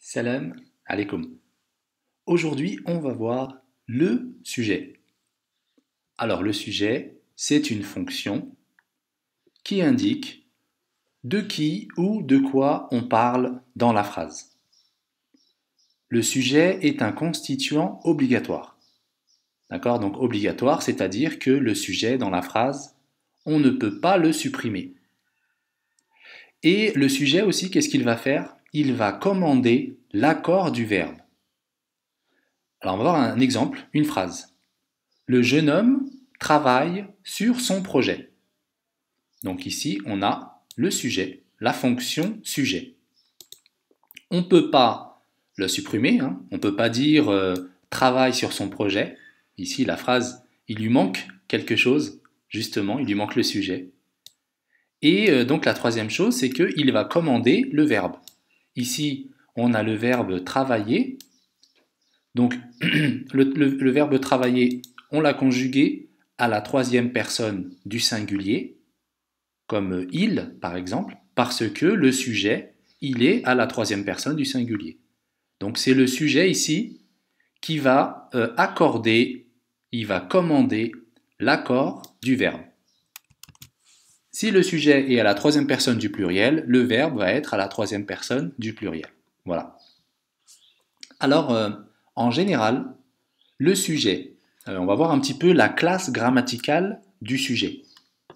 Salam alaikum. Aujourd'hui, on va voir le sujet. Alors, le sujet, c'est une fonction qui indique de qui ou de quoi on parle dans la phrase. Le sujet est un constituant obligatoire. D'accord? Donc, obligatoire, c'est-à-dire que le sujet dans la phrase, on ne peut pas le supprimer. Et le sujet aussi, qu'est-ce qu'il va faire? Il va commander l'accord du verbe. Alors, on va voir un exemple, une phrase. Le jeune homme travaille sur son projet. Donc ici, on a le sujet, la fonction sujet. On ne peut pas le supprimer, on ne peut pas dire travaille sur son projet. Ici, la phrase, il lui manque quelque chose, justement, il lui manque le sujet. Et donc la troisième chose, c'est qu'il va commander le verbe. Ici, on a le verbe travailler. Donc le verbe travailler, on l'a conjugué à la troisième personne du singulier, comme il par exemple, parce que le sujet, il est à la troisième personne du singulier. Donc c'est le sujet ici qui va accorder, il va commander l'accord du verbe. Si le sujet est à la troisième personne du pluriel, le verbe va être à la troisième personne du pluriel. Voilà. Alors, en général, le sujet, on va voir un petit peu la classe grammaticale du sujet.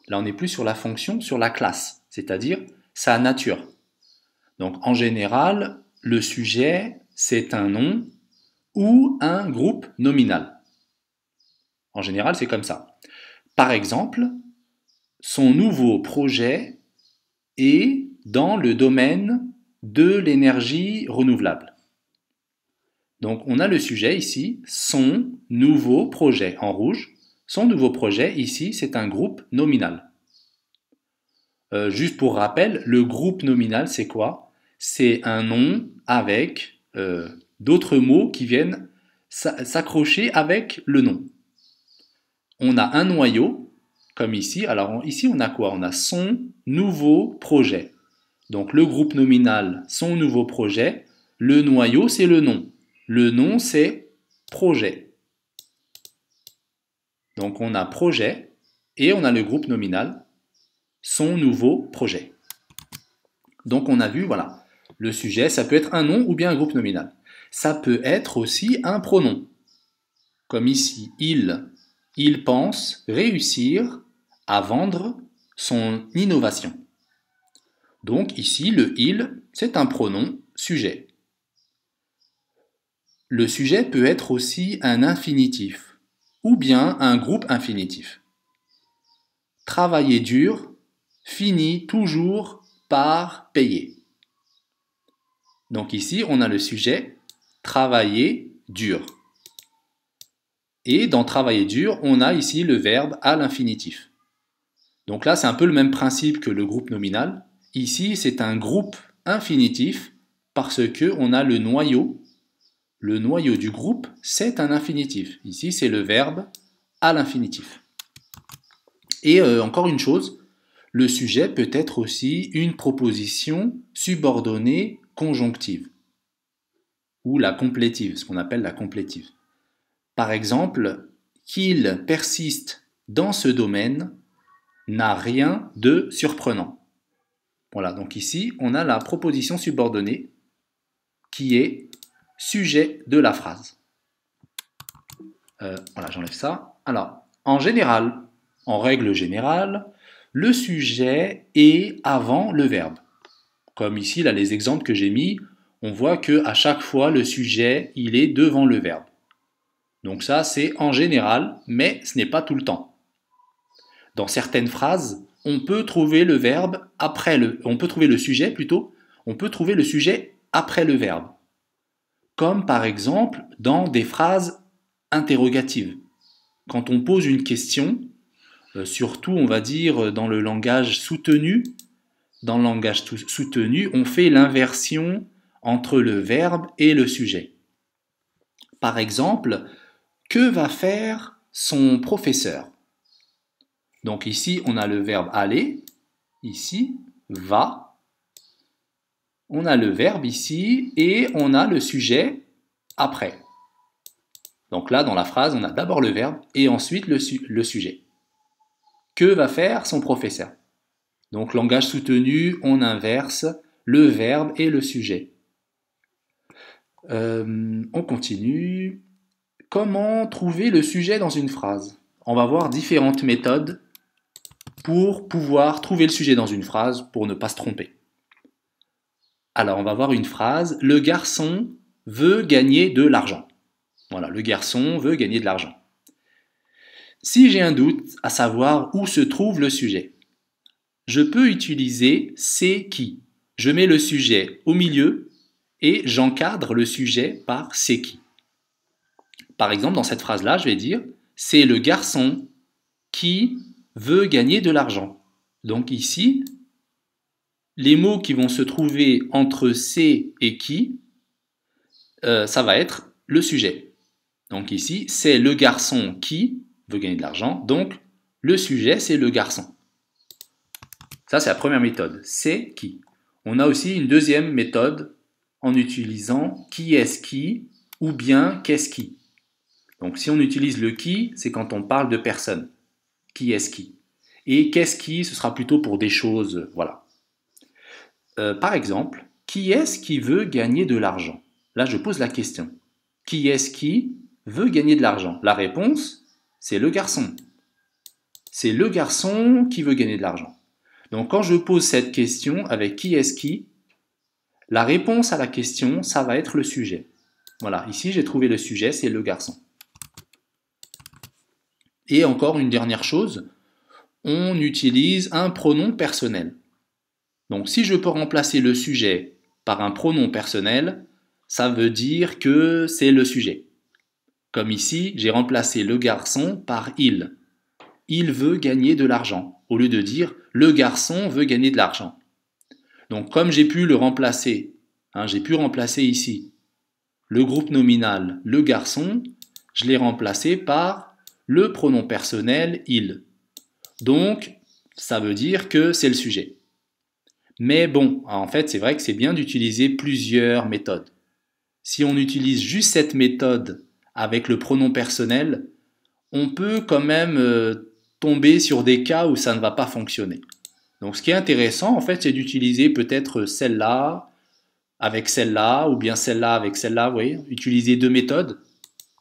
Là, on n'est plus sur la fonction, sur la classe, c'est-à-dire sa nature. Donc, en général, le sujet, c'est un nom ou un groupe nominal. En général, c'est comme ça. Par exemple, son nouveau projet est dans le domaine de l'énergie renouvelable. Donc, on a le sujet ici, son nouveau projet en rouge. Son nouveau projet ici, c'est un groupe nominal. Juste pour rappel, le groupe nominal, c'est quoi? C'est un nom avec d'autres mots qui viennent s'accrocher avec le nom. On a un noyau, comme ici. Alors ici, on a quoi? On a son nouveau projet. Donc le groupe nominal, son nouveau projet. Le noyau, c'est le nom. Le nom, c'est projet. Donc on a projet et on a le groupe nominal, son nouveau projet. Donc on a vu, voilà, le sujet, ça peut être un nom ou bien un groupe nominal. Ça peut être aussi un pronom. Comme ici, il pense réussir à vendre son innovation. Donc ici, le il, c'est un pronom sujet. Le sujet peut être aussi un infinitif ou bien un groupe infinitif. Travailler dur finit toujours par payer. Donc ici, on a le sujet travailler dur. Et dans travailler dur, on a ici le verbe à l'infinitif. Donc là, c'est un peu le même principe que le groupe nominal. Ici, c'est un groupe infinitif parce qu'on a le noyau. Le noyau du groupe, c'est un infinitif. Ici, c'est le verbe à l'infinitif. Et encore une chose, le sujet peut être aussi une proposition subordonnée conjonctive ou la complétive, ce qu'on appelle la complétive. Par exemple, qu'il persiste dans ce domaine n'a rien de surprenant. Voilà, donc ici, on a la proposition subordonnée qui est sujet de la phrase. Voilà, j'enlève ça. Alors, en général, en règle générale, le sujet est avant le verbe. Comme ici, là, les exemples que j'ai mis, on voit qu'à chaque fois, le sujet, il est devant le verbe. Donc ça, c'est en général, mais ce n'est pas tout le temps. Dans certaines phrases, on peut trouver le verbe on peut trouver le sujet plutôt, on peut trouver le sujet après le verbe. Comme par exemple dans des phrases interrogatives. Quand on pose une question, surtout on va dire dans le langage soutenu, on fait l'inversion entre le verbe et le sujet. Par exemple, que va faire son professeur? Donc ici, on a le verbe aller, ici, va. On a le verbe ici et on a le sujet après. Donc là, dans la phrase, on a d'abord le verbe et ensuite le sujet. Que va faire son professeur? Donc langage soutenu, on inverse le verbe et le sujet. On continue. Comment trouver le sujet dans une phrase? On va voir différentes méthodes pour pouvoir trouver le sujet dans une phrase pour ne pas se tromper. Alors on va voir une phrase. Le garçon veut gagner de l'argent. Voilà, le garçon veut gagner de l'argent. Si j'ai un doute à savoir où se trouve le sujet, je peux utiliser c'est qui. Je mets le sujet au milieu et j'encadre le sujet par c'est qui. Par exemple, dans cette phrase-là, je vais dire c'est le garçon qui veut gagner de l'argent. Donc ici, les mots qui vont se trouver entre c'est et qui, ça va être le sujet. Donc ici, c'est le garçon qui veut gagner de l'argent. Donc le sujet, c'est le garçon. Ça, c'est la première méthode. C'est qui. On a aussi une deuxième méthode en utilisant qui est-ce qui ou bien qu'est-ce qui. Donc si on utilise le qui, c'est quand on parle de personne. Qui est-ce qui. Et qu'est-ce qui, ce sera plutôt pour des choses, voilà. Par exemple, qui est-ce qui veut gagner de l'argent? Là, je pose la question. Qui est-ce qui veut gagner de l'argent? La réponse, c'est le garçon. C'est le garçon qui veut gagner de l'argent. Donc quand je pose cette question avec qui est-ce qui, la réponse à la question, ça va être le sujet. Voilà, ici j'ai trouvé le sujet, c'est le garçon. Et encore une dernière chose, on utilise un pronom personnel. Donc si je peux remplacer le sujet par un pronom personnel, ça veut dire que c'est le sujet. Comme ici, j'ai remplacé le garçon par il. Il veut gagner de l'argent, au lieu de dire le garçon veut gagner de l'argent. Donc comme j'ai pu le remplacer, j'ai pu remplacer ici le groupe nominal le garçon, je l'ai remplacé par le pronom personnel il. Donc ça veut dire que c'est le sujet. Mais bon, en fait c'est vrai que c'est bien d'utiliser plusieurs méthodes. Si on utilise juste cette méthode avec le pronom personnel, on peut quand même tomber sur des cas où ça ne va pas fonctionner. Donc ce qui est intéressant, en fait, c'est d'utiliser peut-être celle-là avec celle-là, ou bien celle-là avec celle-là, vous voyez, utiliser deux méthodes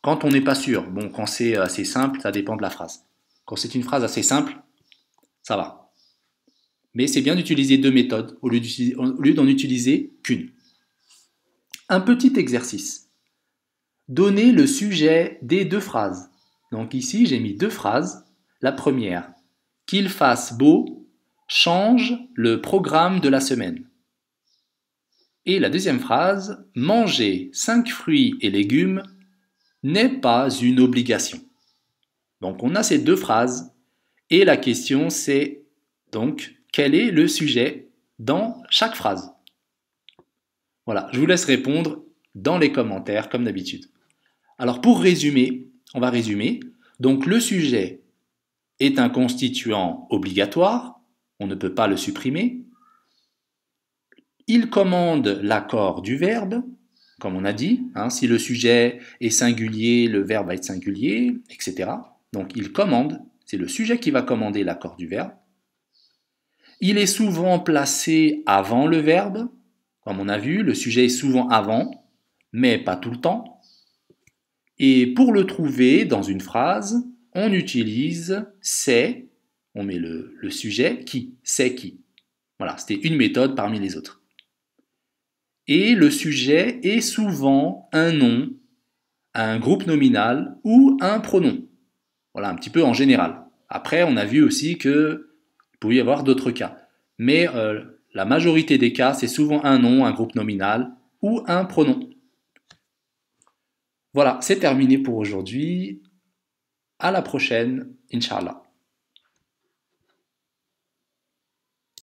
quand on n'est pas sûr. Bon, quand c'est assez simple, ça dépend de la phrase. Quand c'est une phrase assez simple, ça va. Mais c'est bien d'utiliser deux méthodes au lieu d'en utiliser qu'une. Un petit exercice. Donnez le sujet des deux phrases. Donc ici, j'ai mis deux phrases. La première, qu'il fasse beau, change le programme de la semaine. Et la deuxième phrase, manger 5 fruits et légumes n'est pas une obligation. Donc on a ces deux phrases et la question c'est donc quel est le sujet dans chaque phrase. Voilà, je vous laisse répondre dans les commentaires comme d'habitude. Alors pour résumer, on va résumer. Donc le sujet est un constituant obligatoire, on ne peut pas le supprimer. Il commande l'accord du verbe, comme on a dit. Si le sujet est singulier, le verbe va être singulier, etc. Donc il commande, c'est le sujet qui va commander l'accord du verbe. Il est souvent placé avant le verbe, comme on a vu, le sujet est souvent avant, mais pas tout le temps. Et pour le trouver dans une phrase, on utilise c'est, on met le sujet qui, c'est qui. Voilà, c'était une méthode parmi les autres. Et le sujet est souvent un nom, un groupe nominal ou un pronom. Voilà, un petit peu en général. Après, on a vu aussi qu'il pouvait y avoir d'autres cas. Mais la majorité des cas, c'est souvent un nom, un groupe nominal ou un pronom. Voilà, c'est terminé pour aujourd'hui. À la prochaine, Inch'Allah.